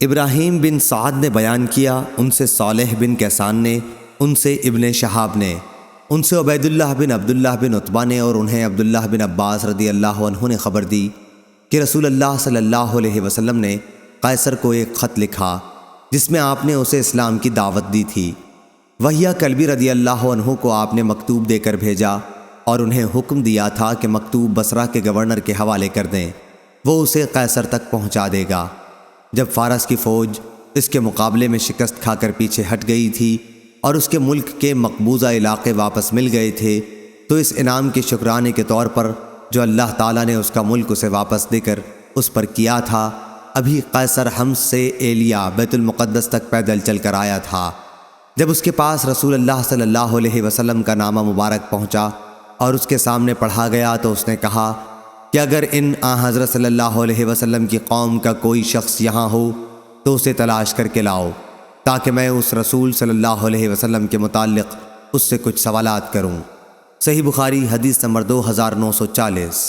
ابراہیم بن سعد نے بیان کیا، ان سے صالح بن کیسان نے، ان سے ابن شہاب نے، ان سے عبید اللہ بن عبداللہ بن عتبہ نے، اور انہیں عبداللہ بن عباس رضی اللہ عنہ نے خبر دی کہ رسول اللہ صلی اللہ علیہ وسلم نے قیصر کو ایک خط لکھا جس میں آپ نے اسے اسلام کی دعوت دی تھی۔ وحیہ کلبی رضی اللہ عنہ کو آپ نے مکتوب دے کر بھیجا اور انہیں حکم دیا تھا کہ مکتوب بصرہ کے گورنر کے حوالے کر دیں، وہ اسے قیصر تک پہنچا دے گا۔ جب فارس کی فوج اس کے مقابلے میں شکست کھا کر پیچھے ہٹ گئی تھی اور اس کے ملک کے مقبوضہ علاقے واپس مل گئے تھے، تو اس انعام کے شکرانے کے طور پر جو اللہ تعالیٰ نے اس کا ملک اسے واپس دے کر اس پر کیا تھا، ابھی قیصر حمص سے ایلیا بیت المقدس تک پیدل چل کر آیا تھا۔ جب اس کے پاس رسول اللہ صلی اللہ علیہ وسلم کا نامہ مبارک پہنچا اور اس کے سامنے پڑھا گیا تو اس نے کہا کہ اگر ان حضرت صلی اللہ علیہ وسلم کی قوم کا کوئی شخص یہاں ہو تو اسے تلاش کر کے لاؤ، تاکہ میں اس رسول صلی اللہ علیہ وسلم کے متعلق اس سے کچھ سوالات کروں۔ صحیح بخاری حدیث نمبر 2940۔